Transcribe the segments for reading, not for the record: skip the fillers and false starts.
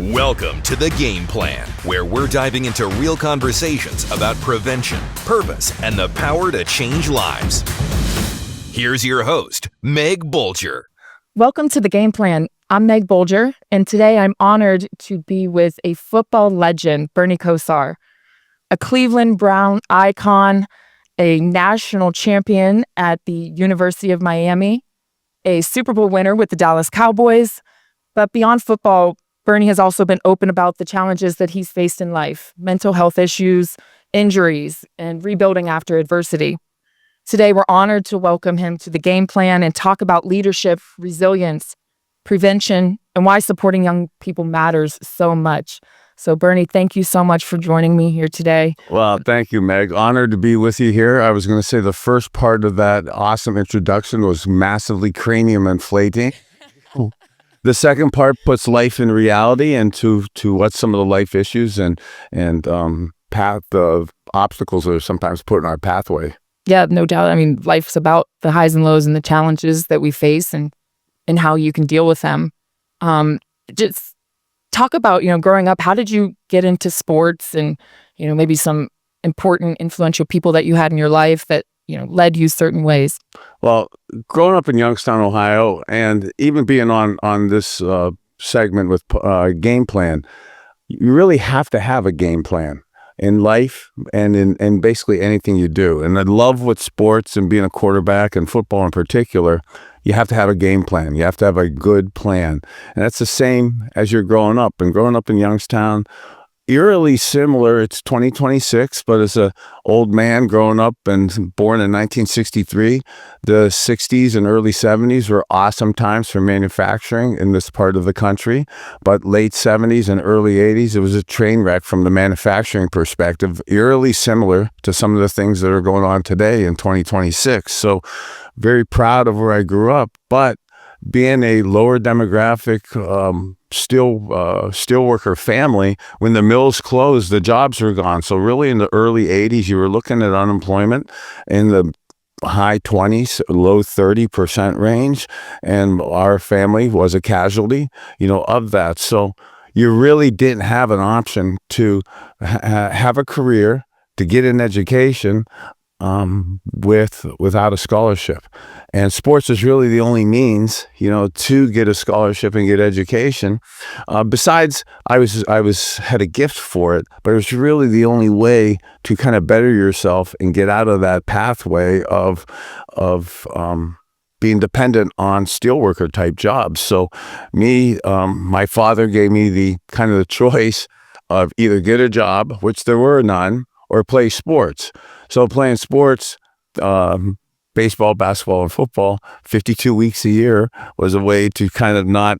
Welcome to The Game Plan, where we're diving into real conversations about prevention, purpose, and the power to change lives. Here's your host, Meg Bolger. Welcome to The Game Plan. I'm Meg Bolger, and today I'm honored to be with a football legend, Bernie Kosar, a Cleveland Brown icon, a national champion at the University of Miami, a Super Bowl winner with the Dallas Cowboys. But beyond football, Bernie has also been open about the challenges that he's faced in life, mental health issues, injuries, and rebuilding after adversity. Today, we're honored to welcome him to The Game Plan and talk about leadership, resilience, prevention, and why supporting young people matters so much. So, Bernie, thank you so much for joining me here today. Well, thank you, Meg. Honored to be with you here. I was going to say the first part of that awesome introduction was massively cranium inflating. The second part puts life in reality and to what some of the life issues and path of obstacles that are sometimes put in our pathway. Yeah, no doubt. I mean, life's about the highs and lows and the challenges that we face and how you can deal with them. Just talk about, growing up, how did you get into sports and, maybe some important, influential people that you had in your life that, led you certain ways? Well, growing up in Youngstown, Ohio, and even being on this segment with Game Plan, you really have to have a game plan in life and in basically anything you do. And I love with sports and being a quarterback and football in particular, you have to have a game plan. You have to have a good plan. And that's the same as you're growing up. And growing up in Youngstown, eerily similar. It's 2026, but as an old man growing up and born in 1963, the 60s and early 70s were awesome times for manufacturing in this part of the country. But late 70s and early 80s, it was a train wreck from the manufacturing perspective, eerily similar to some of the things that are going on today in 2026. So very proud of where I grew up, but being a lower demographic, steel worker family, when the mills closed, the jobs were gone. So really in the early 80s, you were looking at unemployment in the high 20s, low 30% range. And our family was a casualty, of that. So you really didn't have an option to have a career, to get an education, without a scholarship. And sports is really the only means, to get a scholarship and get education. Besides, I had a gift for it, but it was really the only way to kind of better yourself and get out of that pathway of being dependent on steelworker type jobs. So my father gave me the kind of the choice of either get a job, which there were none, or play sports. So playing sports, baseball, basketball, and football, 52 weeks a year was a way to kind of not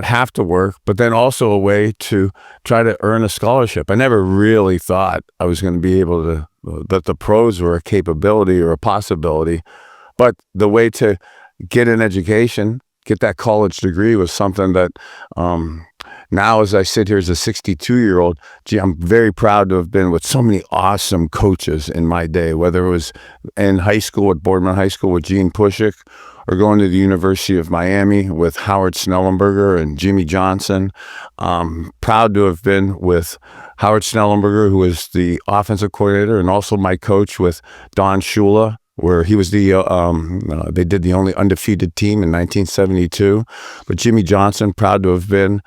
have to work, but then also a way to try to earn a scholarship. I never really thought I was going to be able to, that the pros were a capability or a possibility, but the way to get an education, get that college degree was something that now, as I sit here as a 62-year-old, I'm very proud to have been with so many awesome coaches in my day, whether it was in high school at Boardman High School with Gene Pushik, or going to the University of Miami with Howard Snellenberger and Jimmy Johnson. Proud to have been with Howard Snellenberger, who was the offensive coordinator, and also my coach with Don Shula, where he was they did the only undefeated team in 1972. But Jimmy Johnson, proud to have been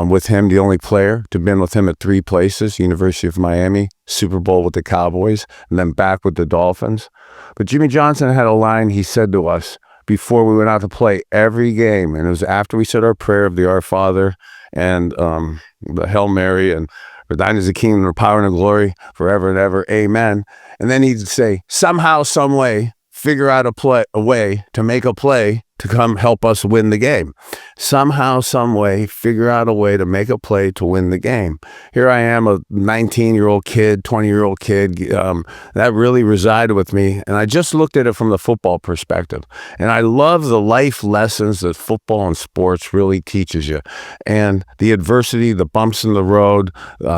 with him, the only player to have been with him at three places: University of Miami, Super Bowl with the Cowboys, and then back with the Dolphins. But Jimmy Johnson had a line he said to us before we went out to play every game, and it was after we said our prayer of the Our Father and the Hail Mary and "For thine is the kingdom, the power, and the glory, forever and ever, amen." And then he'd say, somehow, some way, figure out a way to make a play to come help us win the game. Somehow, some way, figure out a way to make a play to win the game. Here I am, a 19-year-old kid, 20-year-old kid, that really resided with me. And I just looked at it from the football perspective. And I love the life lessons that football and sports really teaches you. And the adversity, the bumps in the road,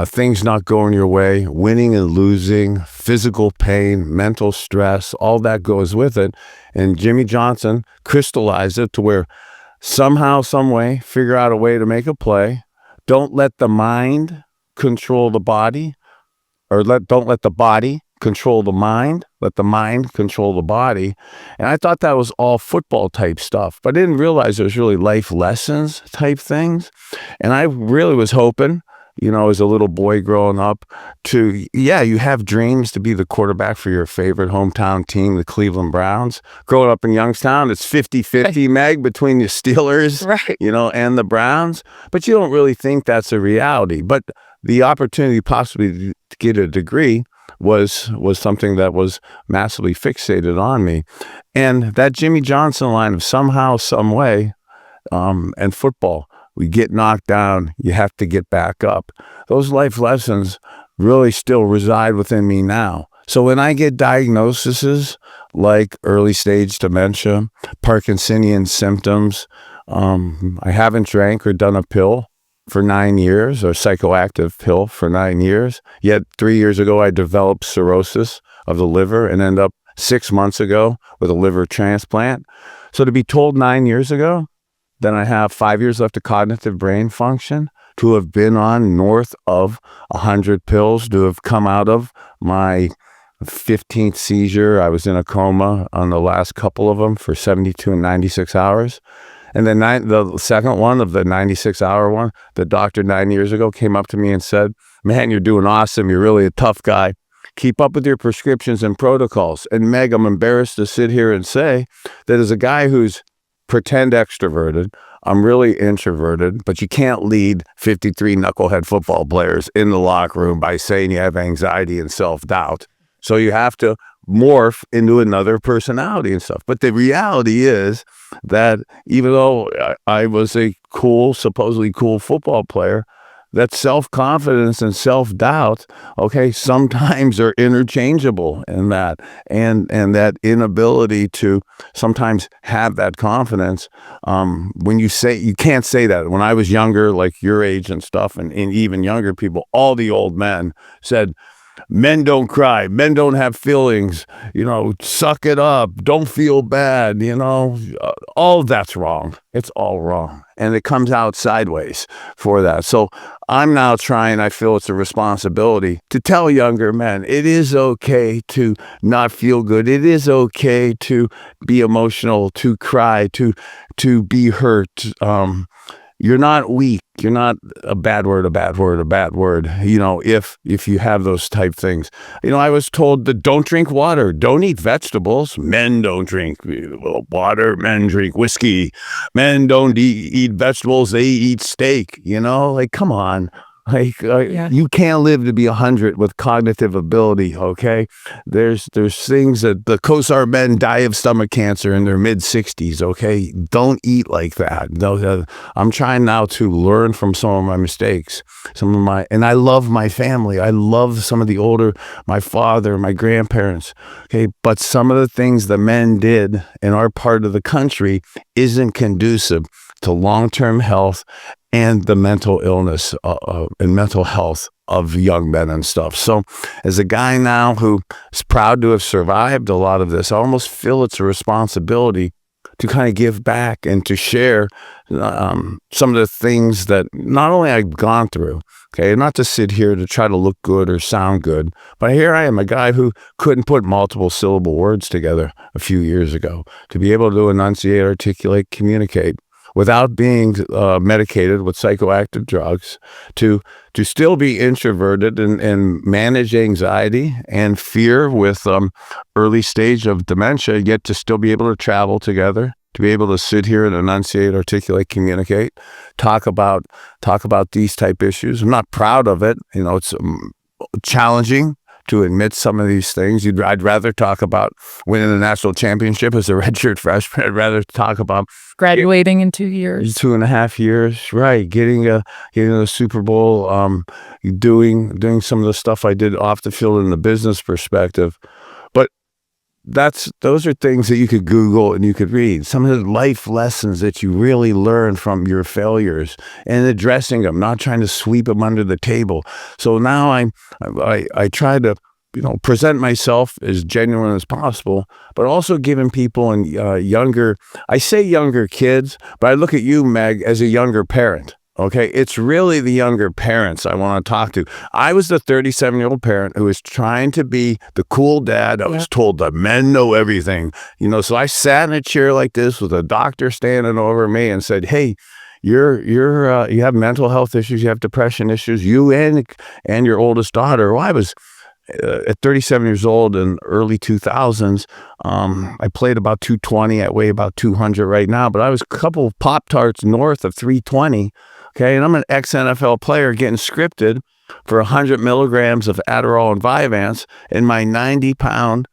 things not going your way, winning and losing, physical pain, mental stress, all that goes with it. And Jimmy Johnson crystallized it to where somehow, some way, figure out a way to make a play don't let the mind control the body, or don't let the body control the mind, let the mind control the body. And I thought that was all football type stuff, but I didn't realize it was really life lessons type things. And I really was hoping, as a little boy growing up, you have dreams to be the quarterback for your favorite hometown team, the Cleveland Browns. Growing up in Youngstown, it's 50-50, Meg, between the Steelers, Right. and the Browns. But you don't really think that's a reality. But the opportunity possibly to get a degree was something that was massively fixated on me. And that Jimmy Johnson line of somehow, some way, and football, we get knocked down, you have to get back up. Those life lessons really still reside within me now. So when I get diagnoses like early stage dementia, Parkinsonian symptoms, I haven't drank or done a pill for 9 years, or psychoactive pill for 9 years. Yet 3 years ago, I developed cirrhosis of the liver and ended up 6 months ago with a liver transplant. So to be told 9 years ago, then I have 5 years left of cognitive brain function, to have been on north of 100 pills, to have come out of my 15th seizure. I was in a coma on the last couple of them for 72 and 96 hours. And then the second one of the 96-hour one, the doctor 9 years ago came up to me and said, "Man, you're doing awesome. You're really a tough guy. Keep up with your prescriptions and protocols." And Meg, I'm embarrassed to sit here and say that as a guy who's pretend extroverted, I'm really introverted, but you can't lead 53 knucklehead football players in the locker room by saying you have anxiety and self-doubt. So you have to morph into another personality and stuff. But the reality is that even though I was a supposedly cool football player, that self-confidence and self-doubt, sometimes are interchangeable in that. And that inability to sometimes have that confidence, when you can't say that. When I was younger, like your age and stuff, and even younger people, all the old men said, "Men don't cry. Men don't have feelings. Suck it up. Don't feel bad." All of that's wrong. It's all wrong. And it comes out sideways for that. So I'm now trying, I feel it's a responsibility to tell younger men, it is okay to not feel good. It is okay to be emotional, to cry, to be hurt. You're not weak. You're not a bad word. If you have those type things. I was told that don't drink water, don't eat vegetables. Men don't drink water. Men drink whiskey. Men don't eat vegetables. They eat steak. Come on. You can't live to be 100 with cognitive ability. There's things that the Kosar men die of stomach cancer in their mid-60s. Don't eat like that. I'm trying now to learn from some of my mistakes, and I love my family. I love some of the older, my father, my grandparents. But some of the things the men did in our part of the country isn't conducive to long-term health and the mental illness and mental health of young men and stuff. So as a guy now who is proud to have survived a lot of this, I almost feel it's a responsibility to kind of give back and to share some of the things that not only I've gone through, not to sit here to try to look good or sound good, but here I am, a guy who couldn't put multiple syllable words together a few years ago, to be able to enunciate, articulate, communicate without being medicated with psychoactive drugs, to still be introverted and manage anxiety and fear with early stage of dementia, yet to still be able to travel together, to be able to sit here and enunciate, articulate, communicate, talk about these type issues. I'm not proud of it. It's challenging to admit some of these things. I'd rather talk about winning the national championship as a redshirt freshman. I'd rather talk about graduating in 2 years, 2.5 years, right? Getting a Super Bowl, doing some of the stuff I did off the field in the business perspective. But those are things that you could Google and you could read. Some of the life lessons that you really learn from your failures and addressing them, not trying to sweep them under the table. So now I try to present myself as genuine as possible, but also giving people and younger, I say younger kids, but I look at you, Meg, as a younger parent. Okay, it's really the younger parents I want to talk to. I was the 37-year-old parent who was trying to be the cool dad. I was told that men know everything, so I sat in a chair like this with a doctor standing over me and said, "Hey, you have mental health issues, you have depression issues, you and your oldest daughter." Well, I was at 37 years old in early 2000s. I played about 220. I weigh about 200 right now, but I was a couple of Pop-Tarts north of 320. Okay, and I'm an ex-NFL player getting scripted for 100 milligrams of Adderall and Vyvanse, and my 90-pound,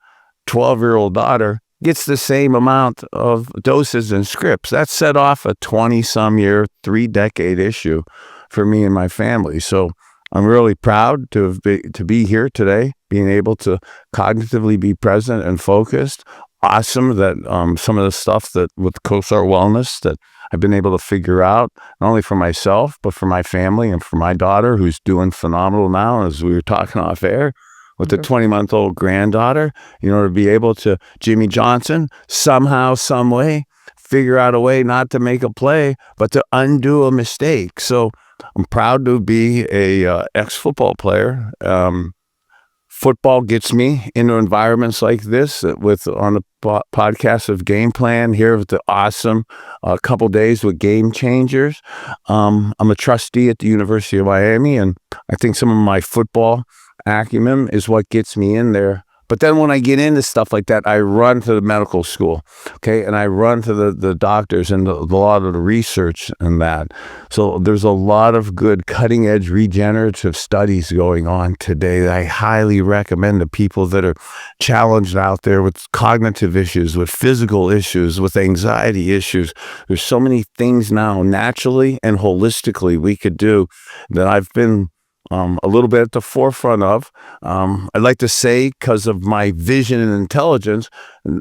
12-year-old daughter gets the same amount of doses and scripts. That set off a 20-some-year, 3-decade issue for me and my family. So I'm really proud to be here today, being able to cognitively be present and focused. Awesome that some of the stuff that with Kosar Wellness that I've been able to figure out, not only for myself, but for my family and for my daughter, who's doing phenomenal now, as we were talking off air, with the 20-month-old granddaughter, to be able to, Jimmy Johnson, somehow, some way, figure out a way not to make a play, but to undo a mistake. So I'm proud to be a ex-football player. Football gets me into environments like this on the podcast of Game Plan here with the awesome couple days with Game Changers. I'm a trustee at the University of Miami, and I think some of my football acumen is what gets me in there. But then when I get into stuff like that, I run to the medical school, okay? And I run to the doctors and a lot of the research and that. So there's a lot of good cutting-edge regenerative studies going on today that I highly recommend to people that are challenged out there with cognitive issues, with physical issues, with anxiety issues. There's so many things now naturally and holistically we could do that I've been a little bit at the forefront of. I'd like to say because of my vision and intelligence,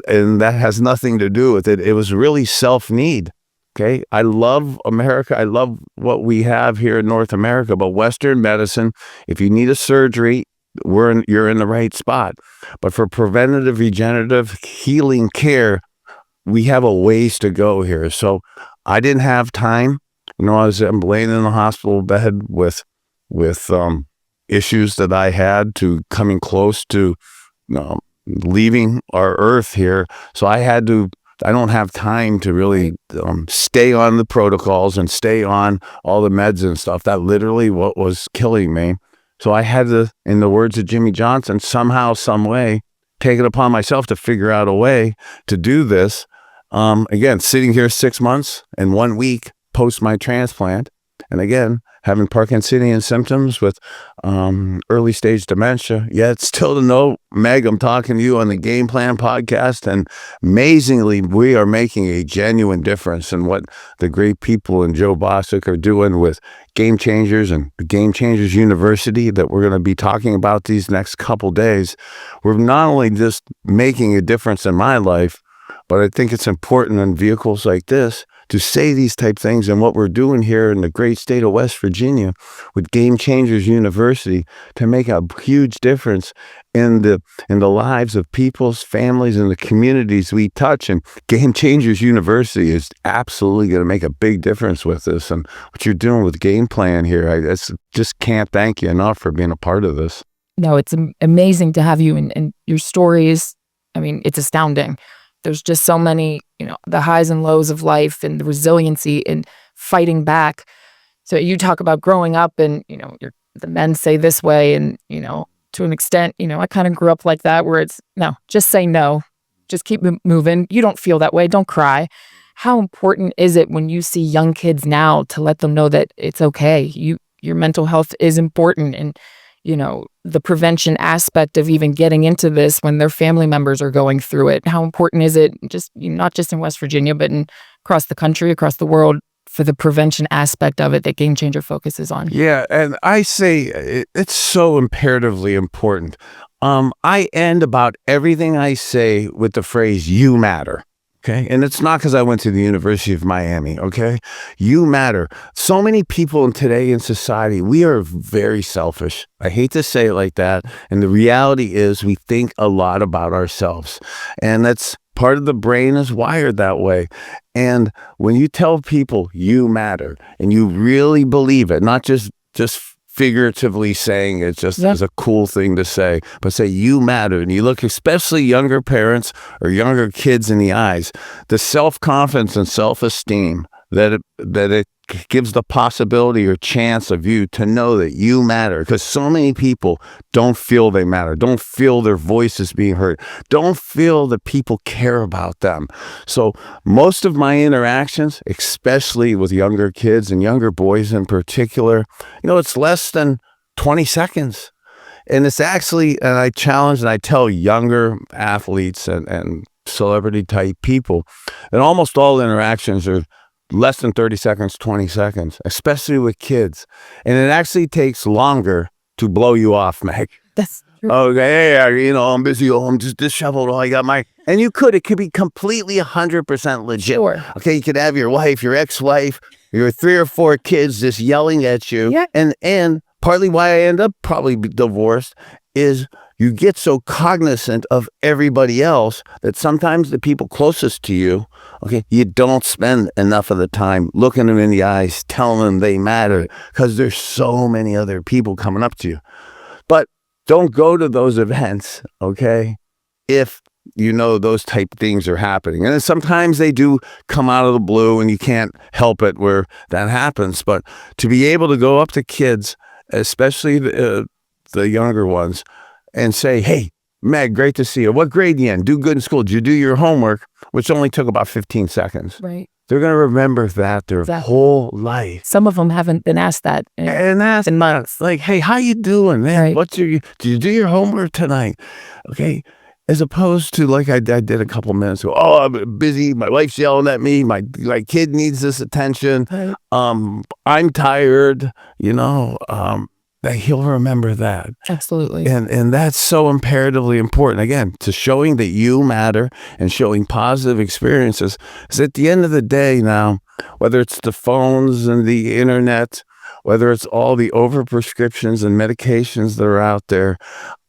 and that has nothing to do with it. It was really self-need. Okay. I love America. I love what we have here in North America, but Western medicine, if you need a surgery, you're in the right spot. But for preventative, regenerative, healing care, we have a ways to go here. So I didn't have time. I'm laying in the hospital bed with issues that I had to coming close to leaving our earth here. So I don't have time to really stay on the protocols and stay on all the meds and stuff. That literally what was killing me. So I had to, in the words of Jimmy Johnson, somehow, some way, take it upon myself to figure out a way to do this. Again, sitting here 6 months and 1 week post my transplant. And again, having Parkinsonian symptoms with early stage dementia. Yet still to know, Meg, I'm talking to you on the Game Plan podcast, and amazingly, we are making a genuine difference in what the great people in Joe Bosick are doing with Game Changers and the Game Changers University that we're going to be talking about these next couple days. We're not only just making a difference in my life, but I think it's important in vehicles like this to say these type things, and what we're doing here in the great state of West Virginia with Game Changers University to make a huge difference in the lives of people's families and the communities we touch. And Game Changers University is absolutely going to make a big difference with this. And what you're doing with Game Plan here, I just can't thank you enough for being a part of this. No, it's amazing to have you, and your stories. I mean, it's astounding. There's just so many, the highs and lows of life and the resiliency and fighting back. So you talk about growing up and, the men say this way and, to an extent, I kind of grew up like that where it's, no, just say no, just keep moving. You don't feel that way. Don't cry. How important is it when you see young kids now to let them know that it's okay? Your mental health is important, and, the prevention aspect of even getting into this when their family members are going through it. How important is it, just not just in West Virginia, but across the country, across the world, for the prevention aspect of it that Game Changer focuses on? Yeah, and I say it's so imperatively important. I end about everything I say with the phrase, "you matter." Okay. And it's not because I went to the University of Miami. Okay. You matter. So many people today in society, we are very selfish. I hate to say it like that. And the reality is we think a lot about ourselves. And that's part of the brain is wired that way. And when you tell people you matter and you really believe it, not just figuratively saying it just as a cool thing to say, but say you matter, and you look especially younger parents or younger kids in the eyes, the self-confidence and self-esteem that it gives the possibility or chance of you to know that you matter, because so many people don't feel they matter, don't feel their voice is being heard, don't feel that people care about them. So most of my interactions, especially with younger kids and younger boys in particular, it's less than 20 seconds. And it's actually, and I challenge and I tell younger athletes and celebrity type people that almost all interactions are less than 30 seconds, 20 seconds, especially with kids. And it actually takes longer to blow you off, Meg. That's true. Okay, I'm busy. I'm just disheveled. I got and it could be completely 100% legit. Sure. Okay, you could have your wife, your ex-wife, your 3 or 4 kids just yelling at you. Yeah. And partly why I end up probably divorced is you get so cognizant of everybody else that sometimes the people closest to you, okay, you don't spend enough of the time looking them in the eyes, telling them they matter, because there's so many other people coming up to you. But don't go to those events, okay, if those type things are happening. And then sometimes they do come out of the blue and you can't help it where that happens. But to be able to go up to kids, especially the younger ones, and say, hey, Meg, great to see you. What grade you in? Do good in school. Did you do your homework? Which only took about 15 seconds. Right. They're going to remember that their whole life. Some of them haven't been asked that in months. Like, hey, how you doing, man? Right. Did you do your homework tonight? Okay. As opposed to like I did a couple minutes ago. Oh, I'm busy. My wife's yelling at me. My kid needs this attention. Right. I'm tired. That he'll remember that. Absolutely. And that's so imperatively important, again, to showing that you matter and showing positive experiences. Because at the end of the day now, whether it's the phones and the internet, whether it's all the overprescriptions and medications that are out there,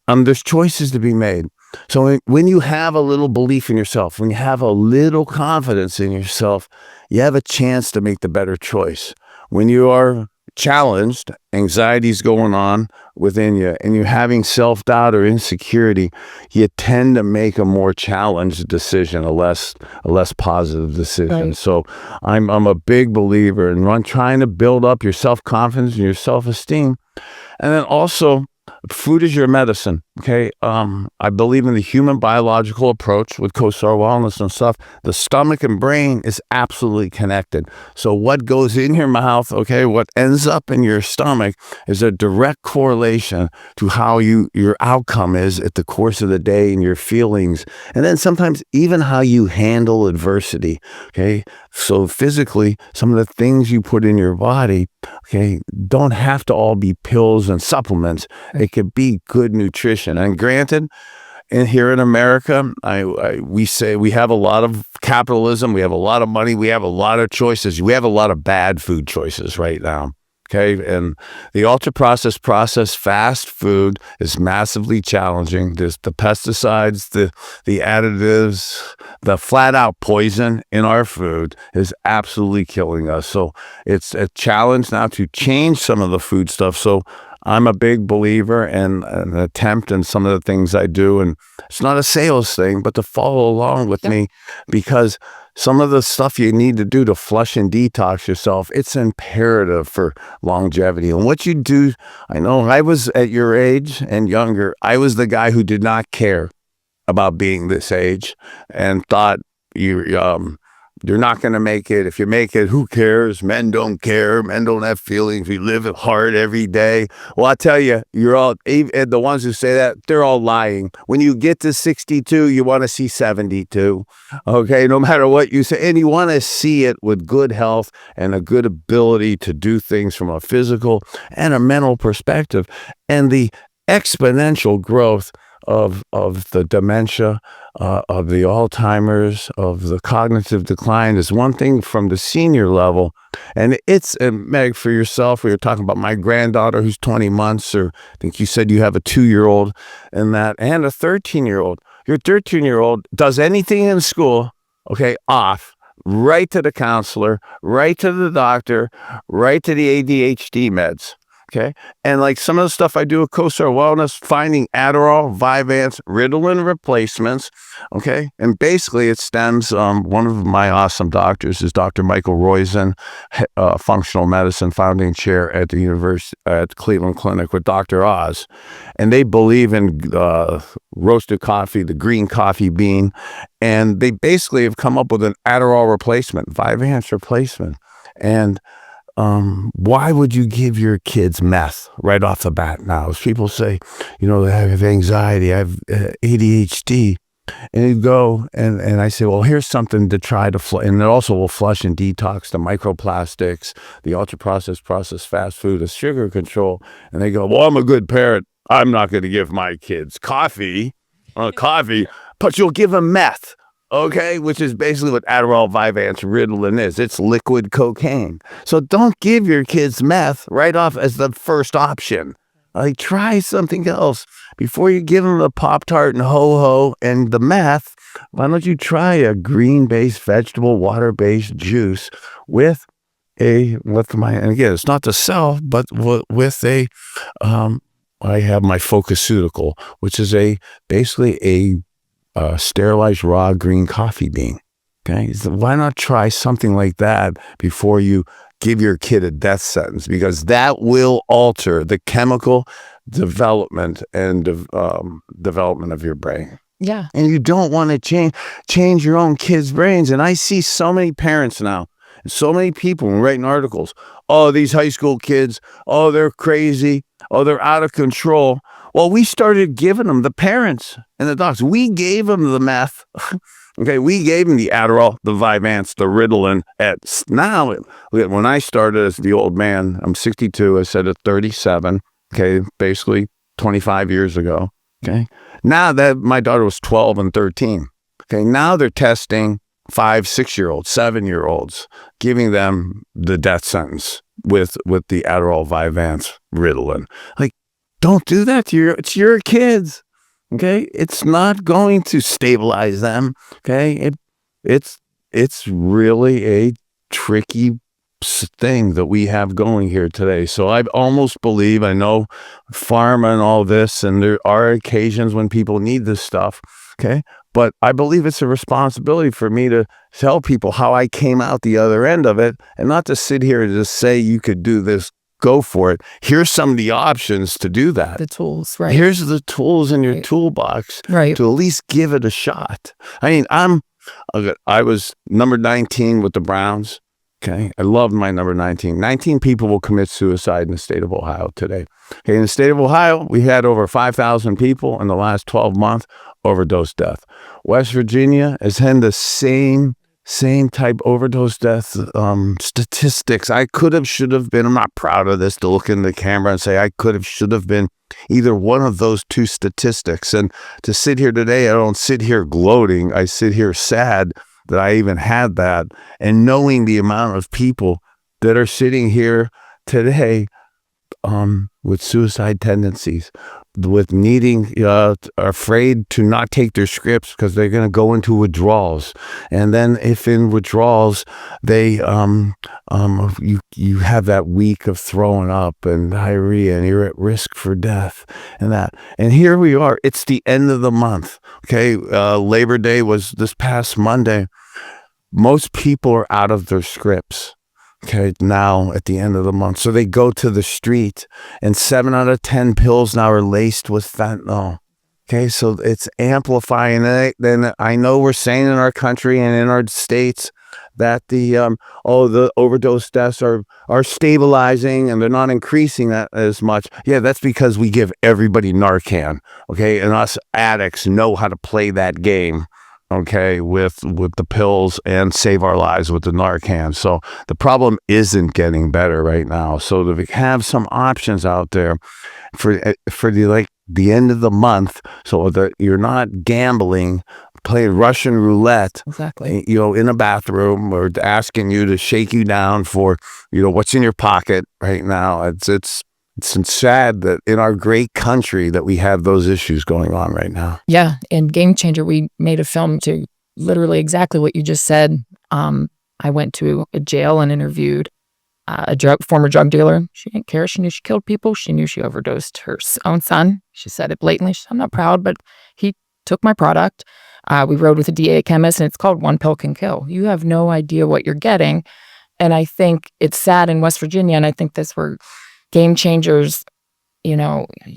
there's choices to be made. So when you have a little belief in yourself, when you have a little confidence in yourself, you have a chance to make the better choice. When you are challenged, anxiety's going on within you, and you're having self-doubt or insecurity, you tend to make a more challenged decision, a less positive decision. Right. So I'm a big believer in trying to build up your self-confidence and your self-esteem. And then also, food is your medicine, okay? I believe in the human biological approach with Kosar wellness and stuff. The stomach and brain is absolutely connected. So what goes in your mouth, okay, what ends up in your stomach is a direct correlation to how your outcome is at the course of the day and your feelings. And then sometimes even how you handle adversity, okay? So physically, some of the things you put in your body, okay, don't have to all be pills and supplements. It could be good nutrition. And granted, here in America, we say we have a lot of capitalism, we have a lot of money, we have a lot of choices. We have a lot of bad food choices right now. Okay, and the ultra-processed, fast food is massively challenging. There's the pesticides, the additives, the flat-out poison in our food is absolutely killing us. So it's a challenge now to change some of the food stuff. So I'm a big believer in an attempt in some of the things I do, and it's not a sales thing, but to follow along with me, because some of the stuff you need to do to flush and detox yourself, it's imperative for longevity. And what you do, I know I was at your age and younger, I was the guy who did not care about being this age and thought you're not going to make it. If you make it, who cares? Men don't care. Men don't have feelings. We live hard every day. Well, I tell you, you're all, the ones who say that, they're all lying. When you get to 62, you want to see 72. Okay, no matter what you say. And you want to see it with good health and a good ability to do things from a physical and a mental perspective. And the exponential growth of the dementia, of the Alzheimer's, of the cognitive decline is one thing from the senior level. And it's, Meg, for yourself, we were talking about my granddaughter who's 20 months, or I think you said you have a 2-year-old and that, and a 13-year-old. Your 13-year-old does anything in school, okay, off, right to the counselor, right to the doctor, right to the ADHD meds. Okay. And like some of the stuff I do with Kosar Wellness, finding Adderall, Vyvanse, Ritalin replacements. Okay. And basically it stems, one of my awesome doctors is Dr. Michael Roizen, functional medicine founding chair at the University at Cleveland Clinic with Dr. Oz. And they believe in roasted coffee, the green coffee bean. And they basically have come up with an Adderall replacement, Vyvanse replacement. And why would you give your kids meth right off the bat now? As people say, they have anxiety, I have ADHD. And you go and I say, well, here's something to try to and it also will flush and detox the microplastics, the processed fast food, the sugar control. And they go, well, I'm a good parent. I'm not going to give my kids coffee, but you'll give them meth. Okay, which is basically what Adderall, Vyvanse, Ritalin is. It's liquid cocaine. So don't give your kids meth right off as the first option. Like, try something else. Before you give them the Pop-Tart and Ho-Ho and the meth, why don't you try a green-based, vegetable, water-based juice and again, it's not to sell, but with I have my Focuseutical, which is basically a sterilized raw green coffee bean. Okay, so why not try something like that before you give your kid a death sentence? Because that will alter the chemical development and development of your brain. Yeah, and you don't want to change your own kids' brains. And I see so many parents now, and so many people writing articles. Oh, these high school kids. Oh, they're crazy. Oh, they're out of control. Well, we started giving them, the parents and the docs, we gave them the meth. Okay, we gave them the Adderall, the Vyvanse, the Ritalin. Now, when I started as the old man, I'm 62, I said at 37, okay, basically 25 years ago, okay? Now that my daughter was 12 and 13, okay, now they're testing 5, 6-year-olds, 7-year-olds, giving them the death sentence with the Adderall, Vyvanse, Ritalin. Like, don't do that to it's your kids. Okay, it's not going to stabilize them. Okay, it's really a tricky thing that we have going here today. So I almost believe, I know pharma and all this, and there are occasions when people need this stuff. Okay, but I believe it's a responsibility for me to tell people how I came out the other end of it, and not to sit here and just say you could do this. Go for it. Here's some of the options to do that. The tools, right? Here's the tools in your toolbox, right, to at least give it a shot. I mean, I was number 19 with the Browns. Okay, I love my number 19. 19 people will commit suicide in the state of Ohio today. Okay, in the state of Ohio, we had over 5,000 people in the last 12 months overdose death. West Virginia has had the same type overdose death statistics. I could have, should have been. I'm not proud of this to look in the camera and say I could have, should have been either one of those two statistics. And to sit here today, I don't sit here gloating. I sit here sad that I even had that, and knowing the amount of people that are sitting here today with suicide tendencies, with needing, afraid to not take their scripts because they're going to go into withdrawals. And then if in withdrawals, they, you have that week of throwing up and diarrhea, and you're at risk for death and that. And here we are, it's the end of the month. Okay. Labor Day was this past Monday. Most people are out of their scripts. Okay, now at the end of the month. So they go to the street, and 7 out of 10 pills now are laced with fentanyl. Okay, so it's amplifying it. Then I know we're saying in our country and in our states that the overdose deaths are stabilizing and they're not increasing that as much. Yeah, that's because we give everybody Narcan. Okay, and us addicts know how to play that game. Okay, with the pills, and save our lives with the Narcan. So the problem isn't getting better right now. So to have some options out there for the the end of the month so that you're not gambling, playing Russian roulette, Exactly. in a bathroom, or asking you to shake you down for, what's in your pocket right now. It's sad that in our great country that we have those issues going on right now. Yeah. In Game Changer, we made a film to literally exactly what you just said. I went to a jail and interviewed a former drug dealer. She didn't care. She knew she killed people. She knew she overdosed her own son. She said it blatantly. She said, I'm not proud, but he took my product. We rode with a DA chemist, and it's called One Pill Can Kill. You have no idea what you're getting. And I think it's sad in West Virginia, and I think that's where Game Changers, you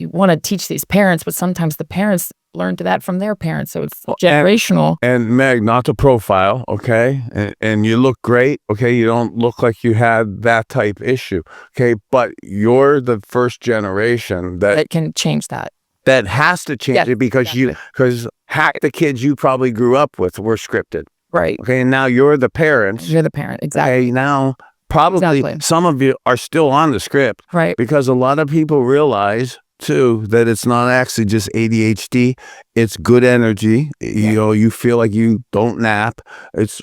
want to teach these parents, but sometimes the parents learned that from their parents. So it's generational. And Meg, not to profile, okay? And you look great, okay? You don't look like you had that type issue, okay? But you're the first generation that can change that. That has to change it because half the kids you probably grew up with were scripted. Right. Okay, and now you're the parents. You're the parent, exactly. Okay, now probably some of you are still on the script. Right. Because a lot of people realize too that it's not actually just ADHD, it's good energy. You feel like you don't nap. It's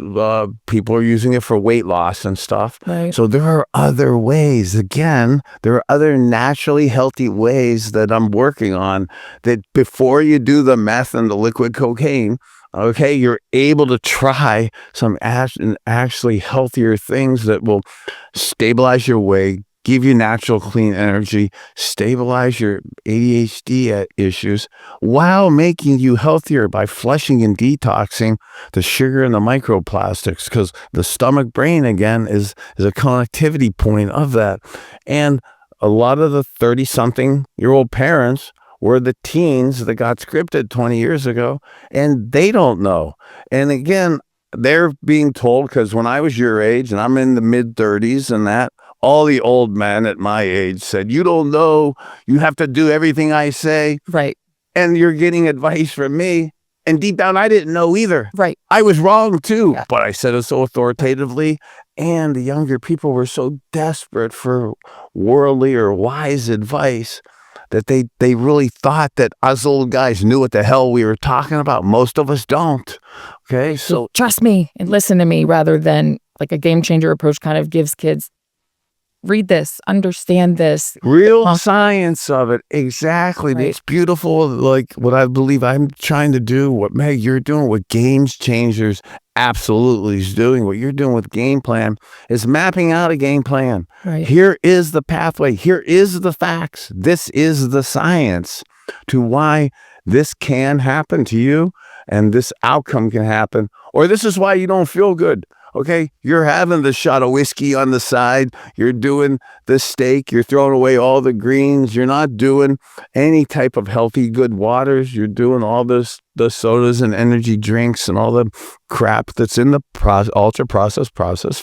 people are using it for weight loss and stuff. Right. So there are other ways. Again, there are other naturally healthy ways that I'm working on, that before you do the meth and the liquid cocaine, okay, you're able to try some actually healthier things that will stabilize your weight, give you natural clean energy, stabilize your ADHD issues, while making you healthier by flushing and detoxing the sugar and the microplastics, because the stomach brain, again, is a connectivity point of that. And a lot of the 30-something-year-old parents were the teens that got scripted 20 years ago, and they don't know. And again, they're being told, because when I was your age, and I'm in the mid-30s and that, all the old men at my age said, you don't know, you have to do everything I say. Right. And you're getting advice from me. And deep down, I didn't know either. Right. I was wrong too, Yeah. but I said it so authoritatively. And the younger people were so desperate for worldly or wise advice that they really thought that us old guys knew what the hell we were talking about. Most of us don't. Okay. So trust me and listen to me, rather than like a Game Changer approach kind of gives kids, read this, understand this. Real science of it. Exactly. Right. It's beautiful. Like what I believe I'm trying to do, what Meg, you're doing, what Game Changers absolutely is doing, what you're doing with Game Plan is mapping out a game plan. Right. Here is the pathway. Here is the facts. This is the science to why this can happen to you and this outcome can happen. Or this is why you don't feel good. Okay, you're having the shot of whiskey on the side. You're doing the steak. You're throwing away all the greens. You're not doing any type of healthy, good waters. You're doing all the sodas and energy drinks and all the crap that's in the ultra-processed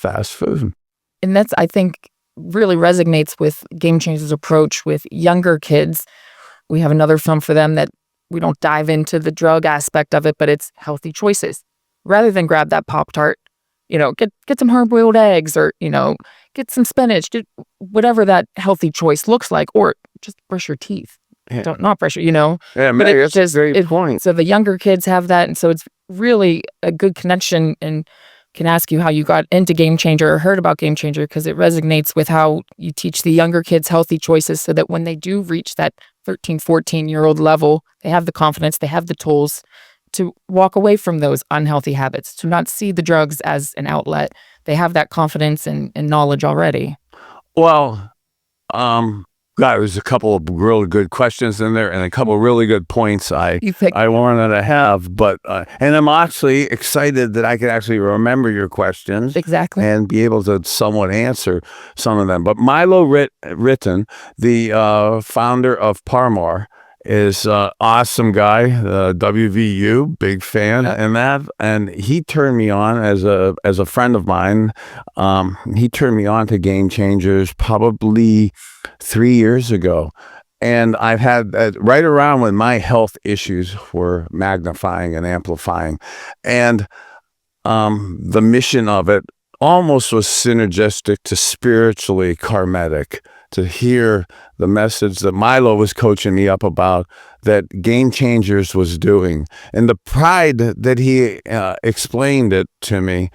fast food. And that's, I think, really resonates with Game Changers' approach with younger kids. We have another film for them that we don't dive into the drug aspect of it, but it's healthy choices. Rather than grab that Pop-Tart, get some hard-boiled eggs, or, get some spinach, whatever that healthy choice looks like, or just brush your teeth. Yeah. Don't not brush it, Yeah, but it's that's a great point. So the younger kids have that, and so it's really a good connection, and can ask you how you got into Game Changer or heard about Game Changer, because it resonates with how you teach the younger kids healthy choices, so that when they do reach that 13, 14-year-old level, they have the confidence, they have the tools to walk away from those unhealthy habits, to not see the drugs as an outlet. They have that confidence and knowledge already. Well, there's a couple of really good questions in there and a couple of really good points I wanted to have, but and I'm actually excited that I can actually remember your questions. Exactly. And be able to somewhat answer some of them. But Milo Ritten, the founder of Parmar, is awesome guy, WVU, big fan, and he turned me on as a friend of mine. He turned me on to Game Changers probably 3 years ago, and I've had right around when my health issues were magnifying and amplifying, and the mission of it almost was synergistic to spiritually karmatic. to hear the message that Milo was coaching me up about, that Game Changers was doing, and the pride that he explained it to me.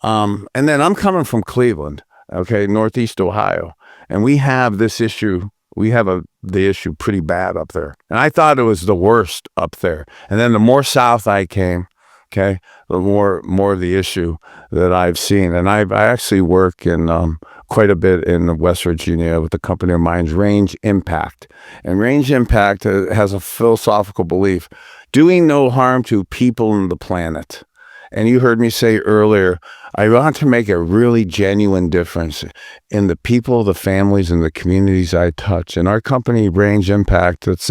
And then I'm coming from Cleveland, okay, Northeast Ohio, and we have this issue. We have the issue pretty bad up there, and I thought it was the worst up there. And then the more south I came, okay, the more of the issue that I've seen. And I actually work in quite a bit in West Virginia with a company of mine's Range Impact. And Range Impact has a philosophical belief: doing no harm to people and the planet. And you heard me say earlier, I want to make a really genuine difference in the people, the families, and the communities I touch. And our company, Range Impact, that's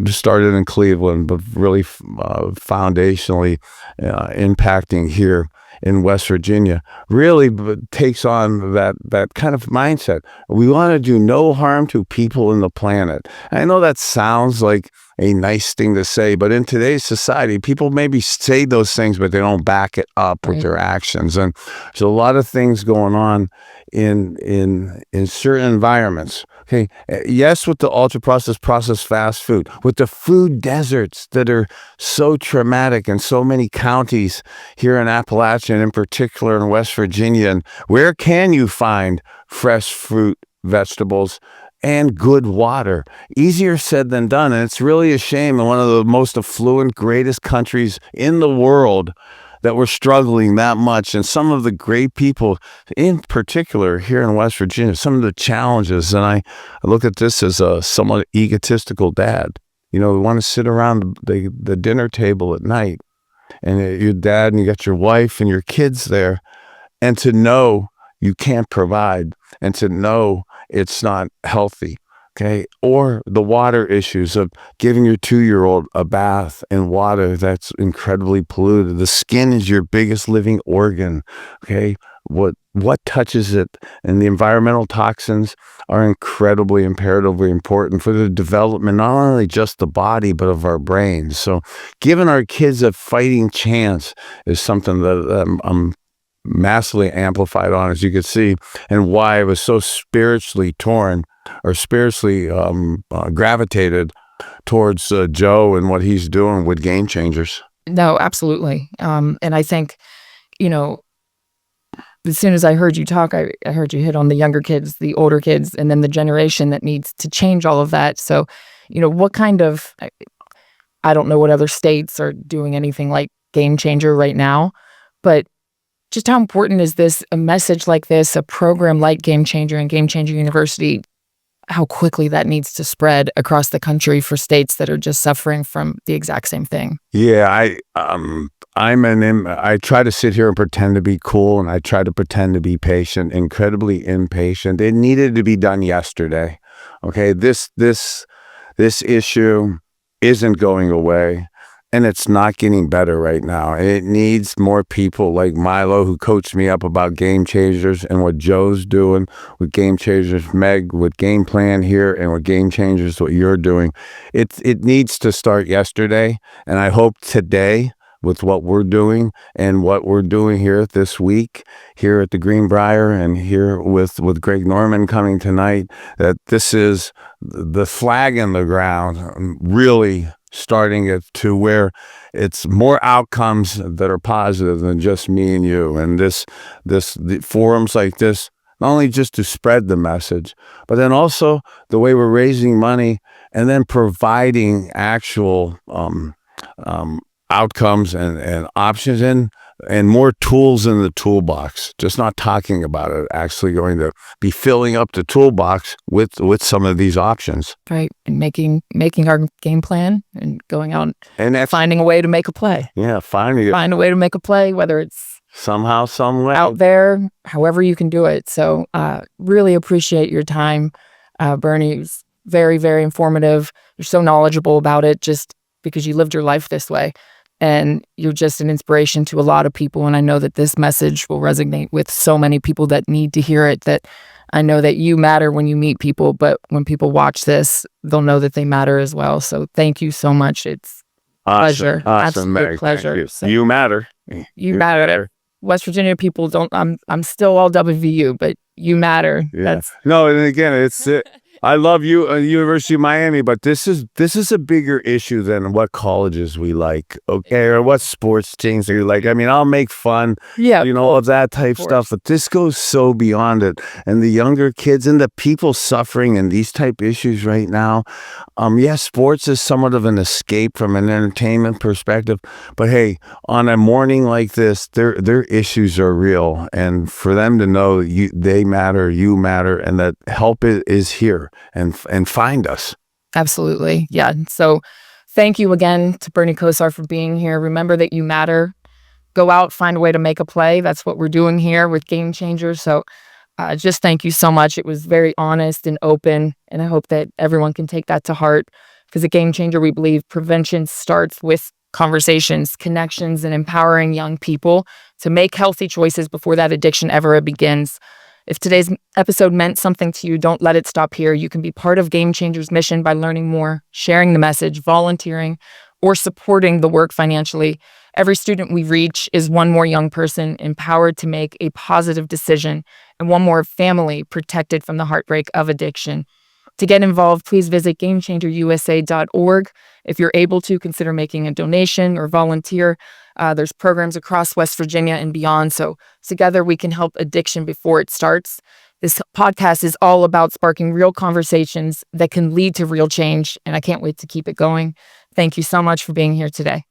started in Cleveland, but really foundationally impacting here in West Virginia, really takes on that kind of mindset. We want to do no harm to people and the planet. And I know that sounds like a nice thing to say, but in today's society, people maybe say those things, but they don't back it up with their actions. And there's a lot of things going on in certain environments. Okay, yes, with the ultra-processed, processed fast food, with the food deserts that are so traumatic in so many counties here in Appalachia, and in particular in West Virginia. And where can you find fresh fruit, vegetables, and good water? Easier said than done. And it's really a shame in one of the most affluent, greatest countries in the world that we're struggling that much. And some of the great people, in particular here in West Virginia, some of the challenges. And I look at this as a somewhat egotistical dad. You know, we want to sit around the dinner table at night, and your dad, and you got your wife and your kids there, and to know you can't provide, and to know it's not healthy. Okay, or the water issues of giving your 2-year-old a bath in water that's incredibly polluted. The skin is your biggest living organ. Okay, what touches it, and the environmental toxins are incredibly, imperatively important for the development, not only just the body, but of our brains. So giving our kids a fighting chance is something that I'm massively amplified on, as you can see, and why I was so spiritually torn, or spiritually gravitated towards Joe and what he's doing with Game Changers. No, absolutely. And I think, you know, as soon as I heard you talk, I heard you hit on the younger kids, the older kids, and then the generation that needs to change all of that. So, you know, what kind of, I don't know what other states are doing anything like Game Changer right now, but just how important is this, a message like this, a program like Game Changer and Game Changer University, how quickly that needs to spread across the country for states that are just suffering from the exact same thing? Yeah, I try to sit here and pretend to be cool, and I try to pretend to be patient, incredibly impatient. It needed to be done yesterday. Okay, this issue isn't going away. And it's not getting better right now. It needs more people like Milo, who coached me up about Game Changers, and what Joe's doing with Game Changers, Meg with Game Plan here, and with Game Changers, what you're doing. It needs to start yesterday. And I hope today, with what we're doing and what we're doing here this week, here at the Greenbrier, and here with Greg Norman coming tonight, that this is the flag in the ground, really starting it to where it's more outcomes that are positive than just me and you. And the forums like this, not only just to spread the message, but then also the way we're raising money and then providing actual outcomes and options and more tools in the toolbox. Just not talking about it, actually going to be filling up the toolbox with some of these options. Right, and making our game plan and going out and finding a way to make a play. Yeah, find a way to make a play, whether it's somehow, some way out there, however you can do it. So really appreciate your time, Bernie. It was very, very informative. You're so knowledgeable about it, just because you lived your life this way. And you're just an inspiration to a lot of people. And I know that this message will resonate with so many people that need to hear it, that I know that you matter when you meet people, but when people watch this, they'll know that they matter as well. So thank you so much. It's pleasure. Awesome, Meg. Pleasure. You. So You matter. you matter. West Virginia people don't, I'm still all WVU, but you matter. Yeah. No, and again, I love you, University of Miami, but this is a bigger issue than what colleges we like, okay, or what sports teams we like. I mean, I'll make fun, Yeah, of that type stuff, but this goes so beyond it. And the younger kids and the people suffering in these type issues right now, yes, sports is somewhat of an escape from an entertainment perspective, but hey, on a morning like this, their issues are real, and for them to know they matter, you matter, and that help is here, and find us. absolutely. Yeah. So thank you again to Bernie Kosar for being here. Remember that you matter. Go out, find a way to make a play. That's what we're doing here with Game Changers. So just thank you so much. It was very honest and open, and I hope that everyone can take that to heart, because at Game Changer, we believe prevention starts with conversations, connections, and empowering young people to make healthy choices before that addiction ever begins. If today's episode meant something to you, don't let it stop here. You can be part of Game Changer's mission by learning more, sharing the message, volunteering, or supporting the work financially. Every student we reach is one more young person empowered to make a positive decision, and one more family protected from the heartbreak of addiction. To get involved, please visit GameChangerUSA.org. If you're able to, consider making a donation or volunteer. There's programs across West Virginia and beyond, so together we can help addiction before it starts. This podcast is all about sparking real conversations that can lead to real change, and I can't wait to keep it going. Thank you so much for being here today.